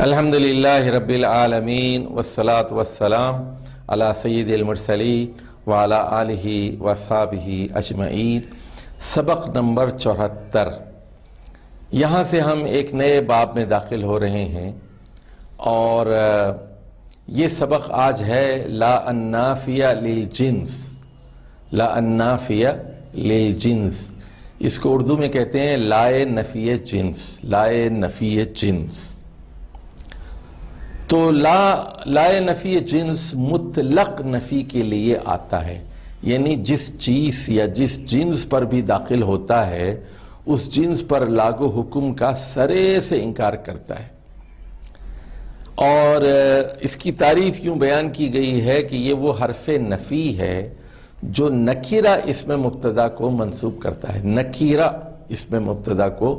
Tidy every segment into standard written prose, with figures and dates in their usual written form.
الحمدللہ رب العالمین والصلاة والسلام علی سید المرسلین وعلی آلہ وصحبہ اجمعین۔ سبق نمبر 74۔ یہاں سے ہم ایک نئے باب میں داخل ہو رہے ہیں اور یہ سبق آج ہے لا النافیہ للجنس۔ لا النافیہ للجنس، اس کو اردو میں کہتے ہیں لائے نفی جنس۔ لائے نفی جنس تو لائے نفی جنس مطلق نفی کے لیے آتا ہے، یعنی جس چیز یا جس جنس پر بھی داخل ہوتا ہے اس جنس پر لاگو حکم کا سرے سے انکار کرتا ہے۔ اور اس کی تعریف یوں بیان کی گئی ہے کہ یہ وہ حرف نفی ہے جو نکیرہ اسم مبتدا کو منسوب کرتا ہے۔ نکیرہ اسم مبتدا کو،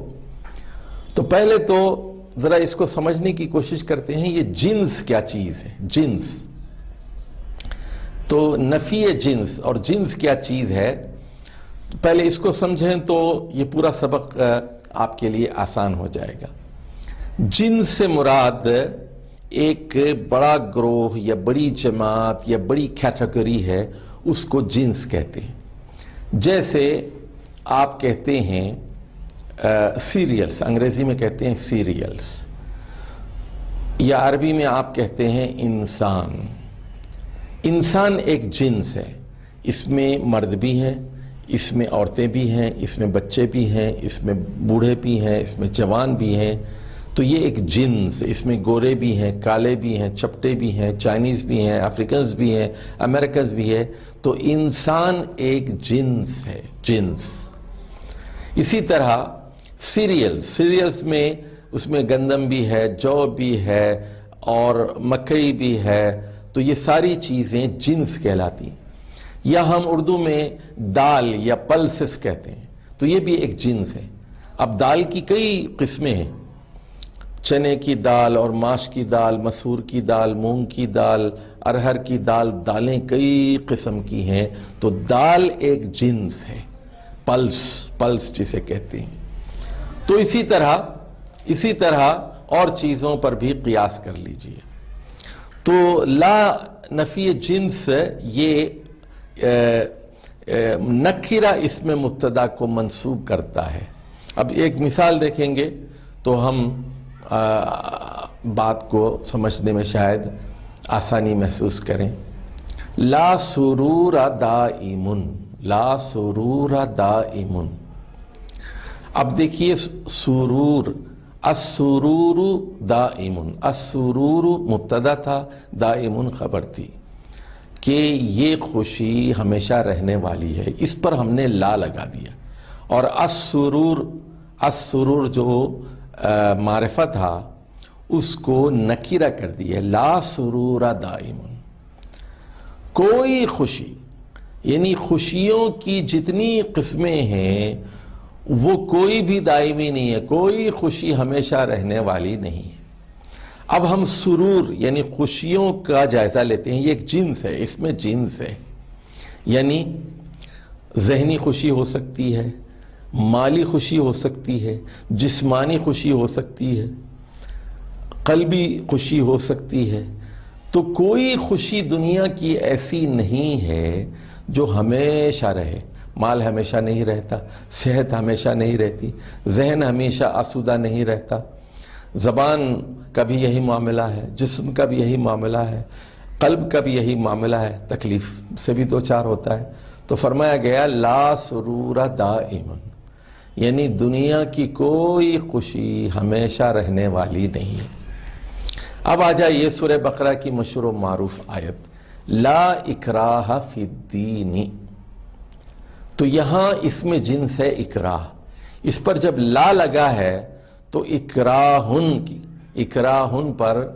تو پہلے تو ذرا اس کو سمجھنے کی کوشش کرتے ہیں یہ جنس کیا چیز ہے۔ جنس تو نفی جنس اور جنس کیا چیز ہے، پہلے اس کو سمجھیں تو یہ پورا سبق آپ کے لیے آسان ہو جائے گا۔ جنس سے مراد ایک بڑا گروہ یا بڑی جماعت یا بڑی کیٹیگری ہے، اس کو جنس کہتے ہیں۔ جیسے آپ کہتے ہیں سیریلز، انگریزی میں کہتے ہیں سیریلز، یا عربی میں آپ کہتے ہیں انسان۔ انسان ایک جنس ہے، اس میں مرد بھی ہیں، اس میں عورتیں بھی ہیں، اس میں بچے بھی ہیں، اس میں بوڑھے بھی ہیں، اس میں جوان بھی ہیں، تو یہ ایک جنس۔ اس میں گورے بھی ہیں، کالے بھی ہیں، چپٹے بھی ہیں، چائنیز بھی ہیں، افریکنز بھی ہیں، امریکنز بھی ہیں، تو انسان ایک جنس ہے، جنس۔ اسی طرح سیریلز میں اس میں گندم بھی ہے، جو بھی ہے اور مکئی بھی ہے، تو یہ ساری چیزیں جنس کہلاتی ہیں۔ یا ہم اردو میں دال یا پلسز کہتے ہیں، تو یہ بھی ایک جنس ہے۔ اب دال کی کئی قسمیں ہیں، چنے کی دال اور ماش کی دال، مسور کی دال، مونگ کی دال، ارہر کی دال، دالیں کئی قسم کی ہیں، تو دال ایک جنس ہے، پلس جسے کہتے ہیں۔ تو اسی طرح اور چیزوں پر بھی قیاس کر لیجئے۔ تو لا نفی جنس یہ نکرہ اسم مبتدا کو منسوب کرتا ہے۔ اب ایک مثال دیکھیں گے تو ہم بات کو سمجھنے میں شاید آسانی محسوس کریں۔ لا سرور دائم، لا سرور دائم۔ اب دیکھیے سرور، السرور دائم، السرور مبتدا تھا، دائم خبر تھی کہ یہ خوشی ہمیشہ رہنے والی ہے، اس پر ہم نے لا لگا دیا، اور السرور جو معرفت تھا اس کو نکیرہ کر دیا، لا سرور دائم۔ کوئی خوشی، یعنی خوشیوں کی جتنی قسمیں ہیں وہ کوئی بھی دائمی نہیں ہے، کوئی خوشی ہمیشہ رہنے والی نہیں ہے۔ اب ہم سرور یعنی خوشیوں کا جائزہ لیتے ہیں۔ یہ ایک جنس ہے، اس میں جنس ہے، یعنی ذہنی خوشی ہو سکتی ہے، مالی خوشی ہو سکتی ہے، جسمانی خوشی ہو سکتی ہے، قلبی خوشی ہو سکتی ہے۔ تو کوئی خوشی دنیا کی ایسی نہیں ہے جو ہمیشہ رہے۔ مال ہمیشہ نہیں رہتا، صحت ہمیشہ نہیں رہتی، ذہن ہمیشہ آسودہ نہیں رہتا، زبان کا بھی یہی معاملہ ہے، جسم کا بھی یہی معاملہ ہے، قلب کا بھی یہی معاملہ ہے، تکلیف سے بھی دو چار ہوتا ہے۔ تو فرمایا گیا لا سرور دائم، یعنی دنیا کی کوئی خوشی ہمیشہ رہنے والی نہیں ہے۔ اب آ جائیے سورہ بقرہ کی مشہور و معروف آیت لا اکراہ فی الدین۔ تو یہاں اس میں جنس ہے اکراہ، اس پر جب لا لگا ہے تو اکراہن پر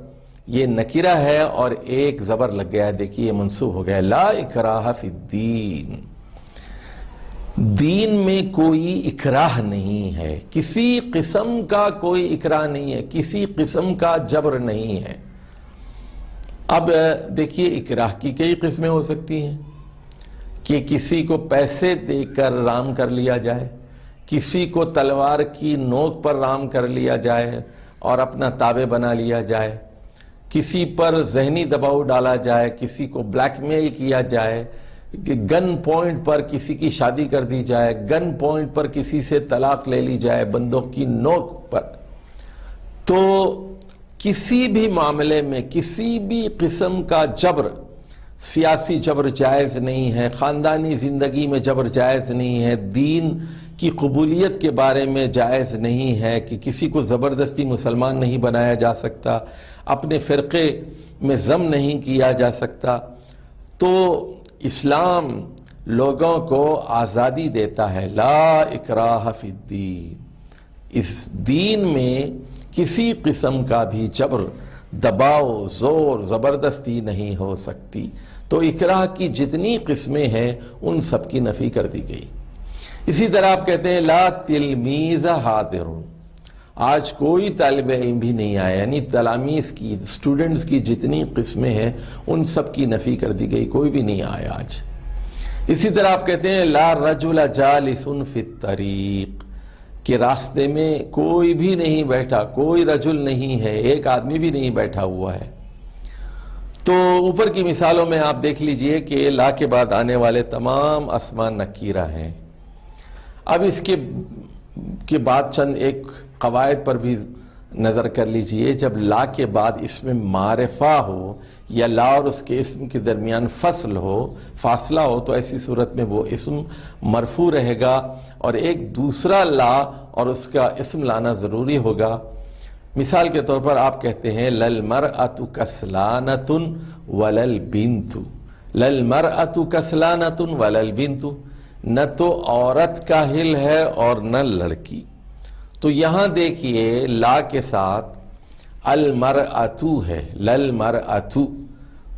یہ نکرہ ہے اور ایک زبر لگ گیا ہے، دیکھیے یہ منصوب ہو گیا لا اکراہ فی الدین۔ دین میں کوئی اکراہ نہیں ہے، کسی قسم کا کوئی اکراہ نہیں ہے، کسی قسم کا جبر نہیں ہے۔ اب دیکھیے اکراہ کی کئی قسمیں ہو سکتی ہیں کہ کسی کو پیسے دے کر رام کر لیا جائے، کسی کو تلوار کی نوک پر رام کر لیا جائے، اور اپنا تابع بنا لیا جائے، کسی پر ذہنی دباؤ ڈالا جائے، کسی کو بلیک میل کیا جائے، کہ گن پوائنٹ پر کسی کی شادی کر دی جائے، گن پوائنٹ پر کسی سے طلاق لے لی جائے بندوق کی نوک پر، تو کسی بھی معاملے میں کسی بھی قسم کا جبر، سیاسی جبر جائز نہیں ہے، خاندانی زندگی میں جبر جائز نہیں ہے، دین کی قبولیت کے بارے میں جائز نہیں ہے کہ کسی کو زبردستی مسلمان نہیں بنایا جا سکتا، اپنے فرقے میں ضم نہیں کیا جا سکتا۔ تو اسلام لوگوں کو آزادی دیتا ہے، لا اکراہ فی الدین، اس دین میں کسی قسم کا بھی جبر، دباؤ، زور، زبردستی نہیں ہو سکتی۔ تو اکراہ کی جتنی قسمیں ہیں ان سب کی نفی کر دی گئی۔ اسی طرح آپ کہتے ہیں لا تلمیذ حاضر، آج کوئی طالب علم بھی نہیں آیا، یعنی تلاميذ کی، اسٹوڈنٹس کی جتنی قسمیں ہیں ان سب کی نفی کر دی گئی، کوئی بھی نہیں آیا آج۔ اسی طرح آپ کہتے ہیں لا رجل جالس فی الطریق، کہ راستے میں کوئی بھی نہیں بیٹھا، کوئی رجل نہیں ہے، ایک آدمی بھی نہیں بیٹھا ہوا ہے۔ تو اوپر کی مثالوں میں آپ دیکھ لیجئے کہ لا کے بعد آنے والے تمام اسماء نکیرہ ہیں۔ اب اس کے بعد چند ایک قواعد پر بھی نظر کر لیجئے۔ جب لا کے بعد اس میں معرفہ ہو یا لا اور اس کے اسم کے درمیان فاصلہ ہو تو ایسی صورت میں وہ اسم مرفوع رہے گا، اور ایک دوسرا لا اور اس کا اسم لانا ضروری ہوگا۔ مثال کے طور پر آپ کہتے ہیں للمرأۃ کسلانۃ وللبنت، للمرأۃ کسلانۃ وللبنت، نہ تو عورت کاہل ہے اور نہ لڑکی۔ تو یہاں دیکھیے لا کے ساتھ المرأۃ ہے، للمرأۃ،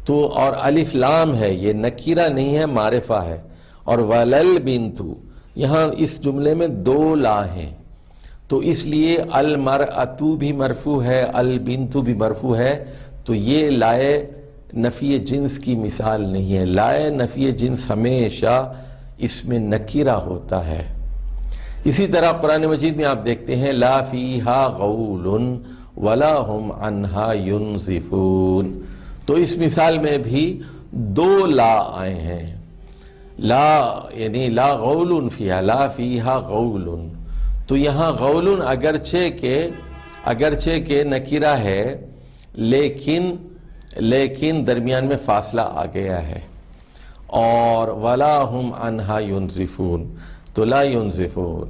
تو اور الف لام ہے، یہ نکیرہ نہیں ہے، معرفہ ہے، اور وللبنت، یہاں اس جملے میں دو لا ہیں، تو اس لیے المرأۃ بھی مرفوع ہے، البنت بھی مرفوع ہے، تو یہ لائے نفی جنس کی مثال نہیں ہے۔ لائے نفی جنس ہمیشہ اس میں نکیرہ ہوتا ہے۔ اسی طرح قرآن مجید میں آپ دیکھتے ہیں لا فیہا غول ولا ہم عنہا ینزفون، تو اس مثال میں بھی دو لا آئے ہیں، لا یعنی لا غول فیہا، لا فیہا غول، تو یہاں غول اگرچہ کہ نکیرہ ہے لیکن درمیان میں فاصلہ آ گیا ہے، اور ولا ہم عنہا ینزفون، تو لا ینزفون۔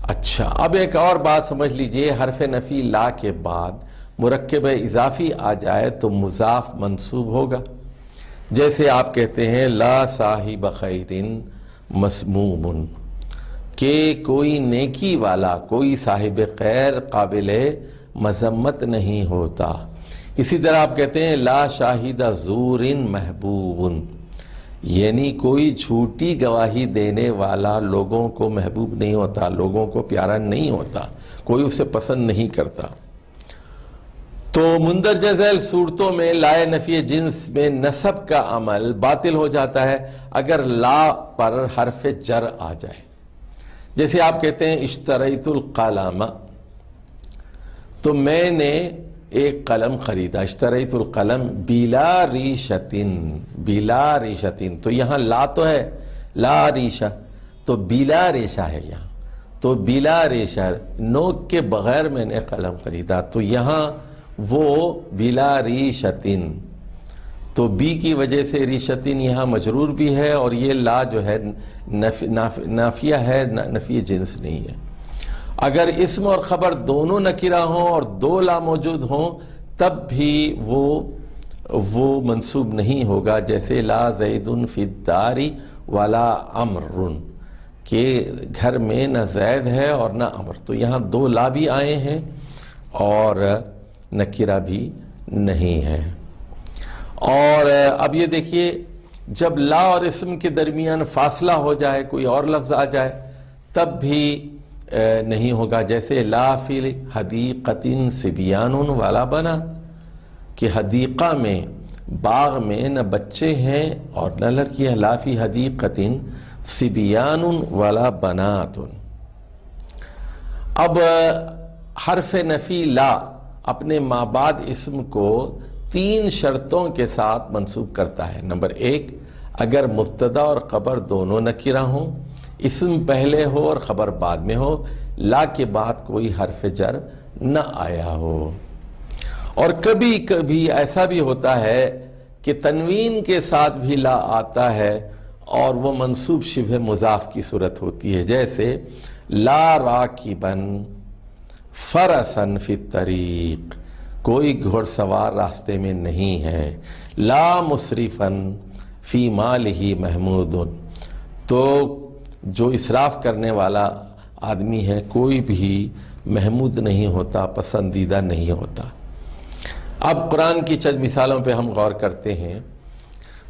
اچھا، اب ایک اور بات سمجھ لیجئے، حرف نفی لا کے بعد مرکب اضافی آ جائے تو مضاف منصوب ہوگا۔ جیسے آپ کہتے ہیں لا صاحب خیر مسموم، کہ کوئی نیکی والا، کوئی صاحب خیر قابل مذمت نہیں ہوتا۔ اسی طرح آپ کہتے ہیں لا شاہد زور محبوب، یعنی کوئی جھوٹی گواہی دینے والا لوگوں کو محبوب نہیں ہوتا، لوگوں کو پیارا نہیں ہوتا، کوئی اسے پسند نہیں کرتا۔ تو مندرجہ ذیل صورتوں میں لائے نفی جنس میں نصب کا عمل باطل ہو جاتا ہے اگر لا پر حرف جر آ جائے۔ جیسے آپ کہتے ہیں اشتریت القلم، تو میں نے ایک قلم خریدا، اشتریت القلم بلا ریشتن، بلا ریشتن، تو یہاں لا تو ہے، لا ریشہ، تو بلا ریشہ ہے یہاں، تو بلا ریشہ، نوک کے بغیر میں نے قلم خریدا، تو یہاں وہ بلا ریشتن، تو بی کی وجہ سے ریشتن یہاں مجرور بھی ہے، اور یہ لا جو ہے نافیہ ہے، نفی جنس نہیں ہے۔ اگر اسم اور خبر دونوں نکرہ ہوں اور دو لا موجود ہوں تب بھی وہ منصوب نہیں ہوگا، جیسے لا زید فی الدار ولا عمر، کہ گھر میں نہ زید ہے اور نہ عمر، تو یہاں دو لا بھی آئے ہیں اور نکرہ بھی نہیں ہے۔ اور اب یہ دیکھیے جب لا اور اسم کے درمیان فاصلہ ہو جائے، کوئی اور لفظ آ جائے تب بھی نہیں ہوگا، جیسے لا فی حدیقۃ صبیان ولا بنات، کہ حدیقہ میں، باغ میں نہ بچے ہیں اور نہ لڑکیاں، لا فی حدیقۃ صبیان ولا بنات۔ اب حرف نفی لا اپنے ما بعد اسم کو 3 شرطوں کے ساتھ منصوب کرتا ہے۔ نمبر 1، اگر مبتدا اور خبر دونوں نکرہ ہوں، اسم پہلے ہو اور خبر بعد میں ہو، لا کے بعد کوئی حرف جر نہ آیا ہو۔ اور کبھی کبھی ایسا بھی ہوتا ہے کہ تنوین کے ساتھ بھی لا آتا ہے اور وہ منصوب شبہ مضاف کی صورت ہوتی ہے، جیسے لا راکبن فرسن فی الطریق، کوئی گھڑ سوار راستے میں نہیں ہے۔ لا مسرفن فی مالہ محمود، تو جو اسراف کرنے والا آدمی ہے کوئی بھی محمود نہیں ہوتا، پسندیدہ نہیں ہوتا۔ اب قرآن کی چند مثالوں پہ ہم غور کرتے ہیں۔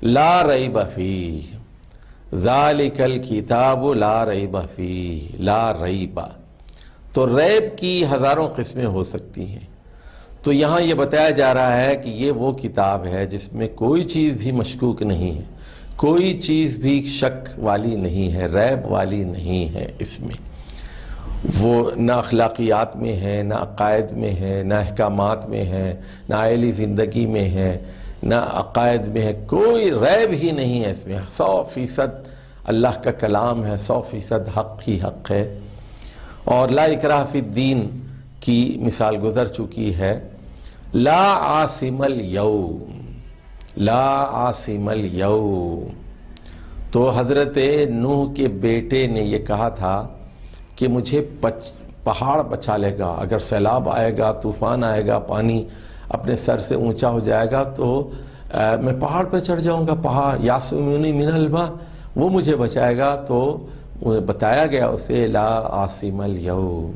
لا ریب فیہ، ذالک الکتاب لا ریب فیہ، لا ریب، تو ریب کی ہزاروں قسمیں ہو سکتی ہیں۔ تو یہاں یہ بتایا جا رہا ہے کہ یہ وہ کتاب ہے جس میں کوئی چیز بھی مشکوک نہیں ہے، کوئی چیز بھی شک والی نہیں ہے، ریب والی نہیں ہے۔ اس میں وہ نہ اخلاقیات میں ہے، نہ عقائد میں ہے، نہ احکامات میں ہے، نہ عائلی زندگی میں ہے، نہ عقائد میں ہے، کوئی ریب ہی نہیں ہے اس میں۔ 100% اللہ کا کلام ہے، 100% حق ہی حق ہے۔ اور لا اکراہ فی الدین کی مثال گزر چکی ہے۔ لا عاصم الیوم، لا عاصم الیوم، تو حضرت نوح کے بیٹے نے یہ کہا تھا کہ مجھے پہاڑ بچا لے گا، اگر سیلاب آئے گا، طوفان آئے گا، پانی اپنے سر سے اونچا ہو جائے گا تو میں پہاڑ پہ چڑھ جاؤں گا، پہاڑ یاسمونی من الماء، وہ مجھے بچائے گا۔ تو بتایا گیا اسے لا عاصم الیوم،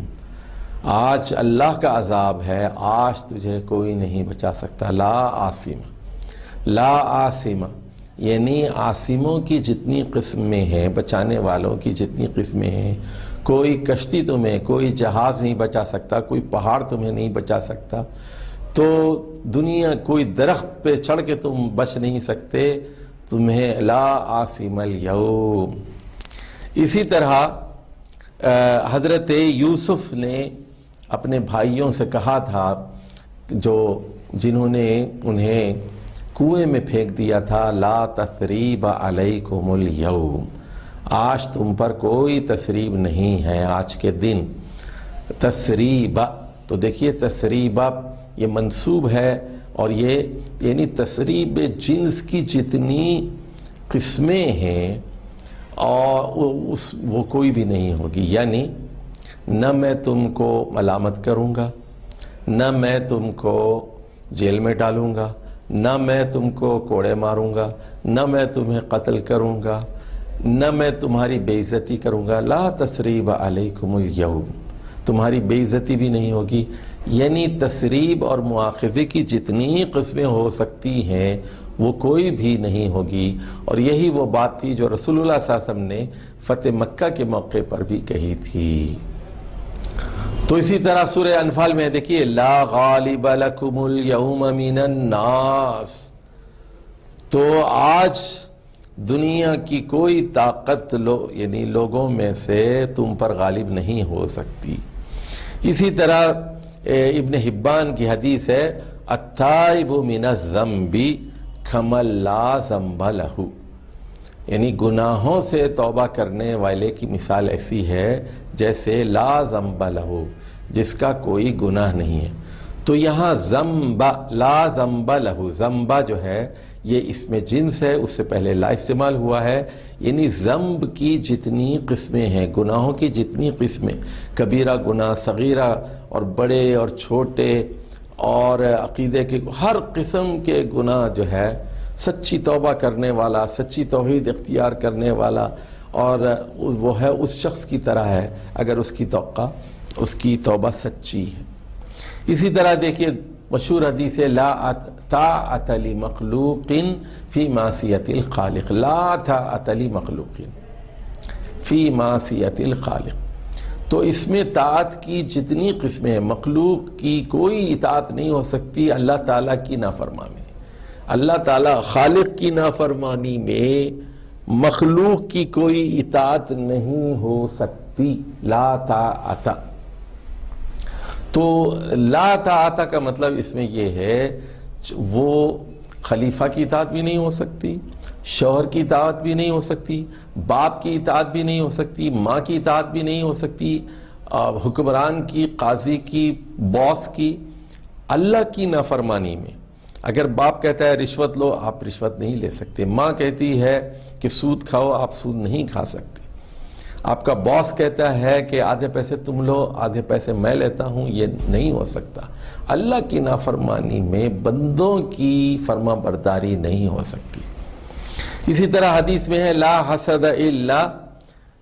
آج اللہ کا عذاب ہے، آج تجھے کوئی نہیں بچا سکتا۔ لا عاصم، لا عاصم یعنی عاصموں کی جتنی قسمیں ہیں، بچانے والوں کی جتنی قسمیں ہیں، کوئی کشتی تمہیں، کوئی جہاز نہیں بچا سکتا، کوئی پہاڑ تمہیں نہیں بچا سکتا، تو دنیا کوئی درخت پہ چڑھ کے تم بچ نہیں سکتے، تمہیں لا عاصم الیوم۔ اسی طرح حضرت یوسف نے اپنے بھائیوں سے کہا تھا، جنہوں نے انہیں کنویں میں پھینک دیا تھا، لا تثریب علیکم الیوم، آج تم پر کوئی تثریب نہیں ہے، آج کے دن۔ تثریب، تو دیکھیے تثریب یہ منصوب ہے، اور یہ یعنی تثریب جنس کی جتنی قسمیں ہیں اور وہ کوئی بھی نہیں ہوگی، یعنی نہ میں تم کو ملامت کروں گا، نہ میں تم کو جیل میں ڈالوں گا، نہ میں تم کو کوڑے ماروں گا، نہ میں تمہیں قتل کروں گا، نہ میں تمہاری بے عزتی کروں گا۔ لا تثریب علیکم الیوم، تمہاری بے عزتی بھی نہیں ہوگی، یعنی تثریب اور مواخذے کی جتنی قسمیں ہو سکتی ہیں وہ کوئی بھی نہیں ہوگی۔ اور یہی وہ بات تھی جو رسول اللہ صلی اللہ علیہ وسلم نے فتح مکہ کے موقع پر بھی کہی تھی۔ تو اسی طرح سورہ انفال میں دیکھیے لا غالب لکم الیوم من الناس، تو آج دنیا کی کوئی طاقت یعنی لوگوں میں سے تم پر غالب نہیں ہو سکتی۔ اسی طرح ابن حبان کی حدیث ہے التائب من الذنب کمن لا ذنب لہ، یعنی گناہوں سے توبہ کرنے والے کی مثال ایسی ہے جیسے لا ذنب لہ، جس کا کوئی گناہ نہیں ہے۔ تو یہاں ذنب، لا ذنب لہ، ذنب جو ہے یہ اسم جنس ہے، اس سے پہلے لا استعمال ہوا ہے، یعنی ذنب کی جتنی قسمیں ہیں، گناہوں کی جتنی قسمیں، کبیرہ گناہ، صغیرہ اور بڑے اور چھوٹے اور عقیدے کے ہر قسم کے گناہ جو ہے، سچی توبہ کرنے والا، سچی توحید اختیار کرنے والا، اور وہ ہے اس شخص کی طرح ہے اگر اس کی توبہ سچی ہے۔ اسی طرح دیکھیے مشہور حدیث ہے لا طاعت لمخلوق فی معصیت الخالق، لا طاعت لمخلوق فی معصیت الخالق، تو اس میں طاعت کی جتنی قسمیں ہیں، مخلوق کی کوئی اطاعت نہیں ہو سکتی اللہ تعالیٰ کی نافرمانی، اللہ تعالیٰ خالق کی نافرمانی میں مخلوق کی کوئی اطاعت نہیں ہو سکتی، لا طاعت۔ تو لا طاعت کا مطلب اس میں یہ ہے وہ خلیفہ کی اطاعت بھی نہیں ہو سکتی، شوہر کی اطاعت بھی نہیں ہو سکتی، باپ کی اطاعت بھی نہیں ہو سکتی، ماں کی اطاعت بھی نہیں ہو سکتی، حکمران کی، قاضی کی، باس کی۔ اللہ کی نافرمانی میں اگر باپ کہتا ہے رشوت لو، آپ رشوت نہیں لے سکتے۔ ماں کہتی ہے کہ سود کھاؤ، آپ سود نہیں کھا سکتے۔ آپ کا باس کہتا ہے کہ آدھے پیسے تم لو، آدھے پیسے میں لیتا ہوں، یہ نہیں ہو سکتا۔ اللہ کی نافرمانی میں بندوں کی فرما برداری نہیں ہو سکتی۔ اسی طرح حدیث میں ہے لا حسد الا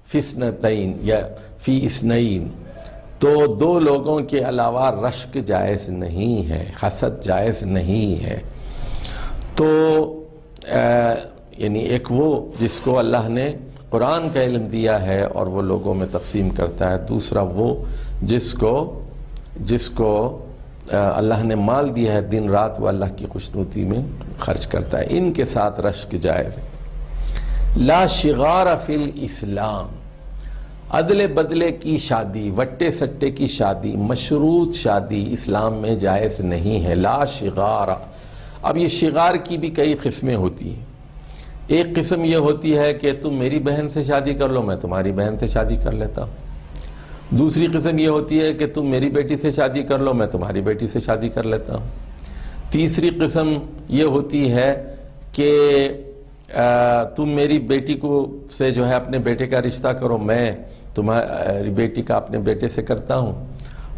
فی اثنتین یا فی اثنین، تو دو لوگوں کے علاوہ رشک جائز نہیں ہے، حسد جائز نہیں ہے۔ تو یعنی ایک وہ جس کو اللہ نے قرآن کا علم دیا ہے اور وہ لوگوں میں تقسیم کرتا ہے، دوسرا وہ جس کو اللہ نے مال دیا ہے، دن رات وہ اللہ کی خوشنودی میں خرچ کرتا ہے، ان کے ساتھ رشک جائز ہے۔ لا شغار فی الاسلام، عدل بدلے کی شادی، وٹے سٹے کی شادی، مشروط شادی اسلام میں جائز نہیں ہے۔ لا شغار۔ اب یہ شغار کی بھی کئی قسمیں ہوتی ہیں۔ ایک قسم یہ ہوتی ہے کہ تم میری بہن سے شادی کر لو، میں تمہاری بہن سے شادی کر لیتا ہوں۔ دوسری قسم یہ ہوتی ہے کہ تم میری بیٹی سے شادی کر لو، میں تمہاری بیٹی سے شادی کر لیتا ہوں۔ تیسری قسم یہ ہوتی ہے کہ تم میری بیٹی سے جو ہے اپنے بیٹے کا رشتہ کرو، میں تمہاری بیٹی کا اپنے بیٹے سے کرتا ہوں،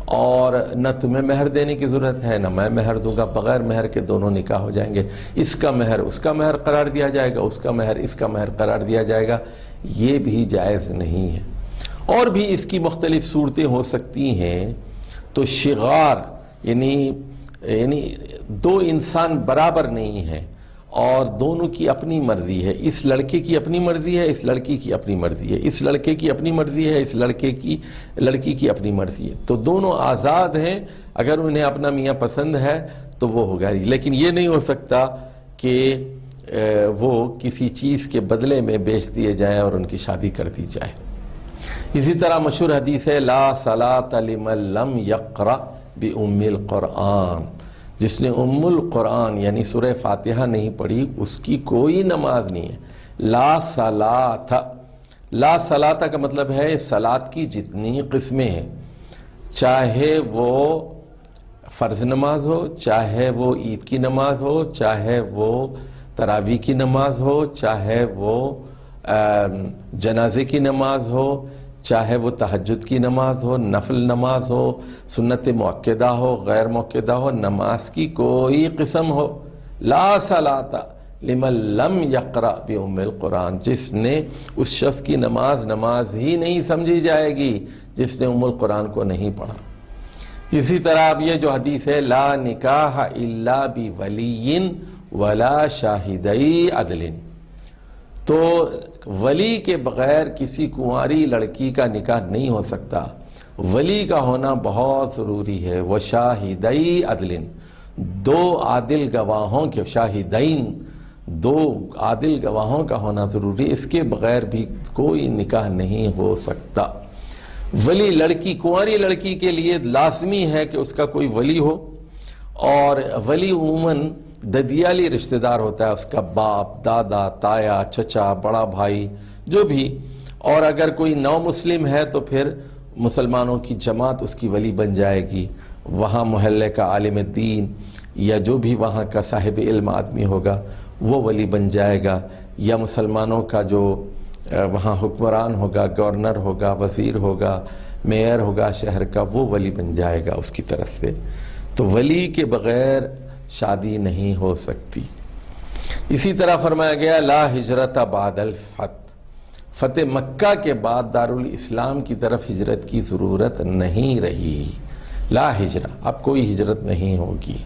اور نہ تمہیں مہر دینے کی ضرورت ہے نہ میں مہر دوں گا، بغیر مہر کے دونوں نکاح ہو جائیں گے، اس کا مہر اس کا مہر قرار دیا جائے گا، اس کا مہر اس کا مہر قرار دیا جائے گا۔ یہ بھی جائز نہیں ہے۔ اور بھی اس کی مختلف صورتیں ہو سکتی ہیں۔ تو شغار یعنی دو انسان برابر نہیں ہیں اور دونوں کی اپنی مرضی ہے، اس لڑکے کی اپنی مرضی ہے، اس لڑکی کی اپنی مرضی ہے، اس لڑکے کی اپنی مرضی ہے، اس لڑکی کی اپنی مرضی ہے، تو دونوں آزاد ہیں۔ اگر انہیں اپنا میاں پسند ہے تو وہ ہوگا، لیکن یہ نہیں ہو سکتا کہ وہ کسی چیز کے بدلے میں بیچ دیے جائیں اور ان کی شادی کر دی جائے۔ اسی طرح مشہور حدیث ہے لا صلاۃ لمن لم یقرأ بأم القرآن، جس نے ام القرآن یعنی سورہ فاتحہ نہیں پڑھی اس کی کوئی نماز نہیں ہے۔ لا صلاۃ، لا صلاۃ کا مطلب ہے صلاۃ کی جتنی قسمیں ہیں، چاہے وہ فرض نماز ہو، چاہے وہ عید کی نماز ہو، چاہے وہ تراویح کی نماز ہو، چاہے وہ جنازے کی نماز ہو، چاہے وہ تہجد کی نماز ہو، نفل نماز ہو، سنت مؤکدہ ہو، غیر مؤکدہ ہو، نماز کی کوئی قسم ہو، لا صلاۃ لمن لم یقرأ بأم القرآن، جس نے اس شخص کی نماز ہی نہیں سمجھی جائے گی جس نے ام القرآن کو نہیں پڑھا۔ اسی طرح اب یہ جو حدیث ہے لا نکاح الا بولی ولا شاہدی عدل، تو ولی کے بغیر کسی کنواری لڑکی کا نکاح نہیں ہو سکتا، ولی کا ہونا بہت ضروری ہے۔ وشاہدی عدل، دو عادل گواہوں کے، شاہدین دو عادل گواہوں کا ہونا ضروری، اس کے بغیر بھی کوئی نکاح نہیں ہو سکتا۔ ولی لڑکی، کنواری لڑکی کے لیے لازمی ہے کہ اس کا کوئی ولی ہو، اور ولی عموماً ددیالی رشتہ دار ہوتا ہے، اس کا باپ، دادا، تایا، چچا، بڑا بھائی، جو بھی، اور اگر کوئی نو مسلم ہے تو پھر مسلمانوں کی جماعت اس کی ولی بن جائے گی، وہاں محلے کا عالم دین یا جو بھی وہاں کا صاحب علم آدمی ہوگا وہ ولی بن جائے گا، یا مسلمانوں کا جو وہاں حکمران ہوگا، گورنر ہوگا، وزیر ہوگا، میئر ہوگا شہر کا، وہ ولی بن جائے گا اس کی طرف سے۔ تو ولی کے بغیر شادی نہیں ہو سکتی۔ اسی طرح فرمایا گیا لا ہجرت بعد الفتح، فتح مکہ کے بعد دارالاسلام کی طرف ہجرت کی ضرورت نہیں رہی، لا ہجرہ، اب کوئی ہجرت نہیں ہوگی۔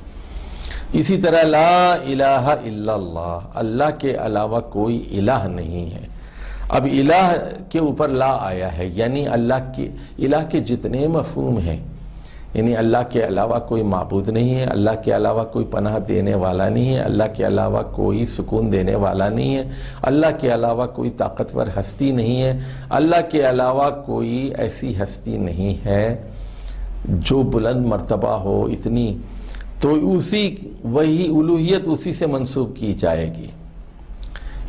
اسی طرح لا الہ الا اللہ، اللہ کے علاوہ کوئی الہ نہیں ہے۔ اب الہ کے اوپر لا آیا ہے، یعنی الہ کے جتنے مفہوم ہیں، یعنی اللہ کے علاوہ کوئی معبود نہیں ہے، اللہ کے علاوہ کوئی پناہ دینے والا نہیں ہے، اللہ کے علاوہ کوئی سکون دینے والا نہیں ہے، اللہ کے علاوہ کوئی طاقتور ہستی نہیں ہے، اللہ کے علاوہ کوئی ایسی ہستی نہیں ہے جو بلند مرتبہ ہو اتنی، تو وہی الوہیت اسی سے منسوب کی جائے گی۔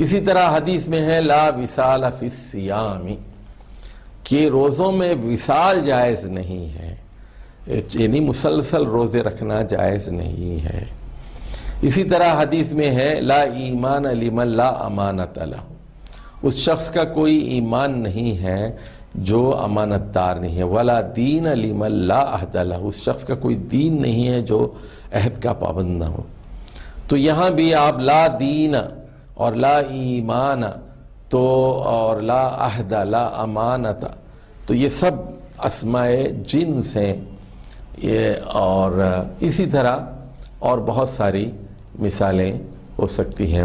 اسی طرح حدیث میں ہے لا وصال فی الصیام، کہ روزوں میں وصال جائز نہیں ہے، یعنی مسلسل روزے رکھنا جائز نہیں ہے۔ اسی طرح حدیث میں ہے لا ایمان لمن لا امانت لہ، اس شخص کا کوئی ایمان نہیں ہے جو امانت دار نہیں ہے۔ ولا دین لمن لا عہد لہ، اس شخص کا کوئی دین نہیں ہے جو عہد کا پابند نہ ہو۔ تو یہاں بھی آپ لا دین اور لا ایمان تو اور لا عہد لا امانت، تو یہ سب اسماء جنس ہیں، اور اسی طرح اور بہت ساری مثالیں ہو سکتی ہیں۔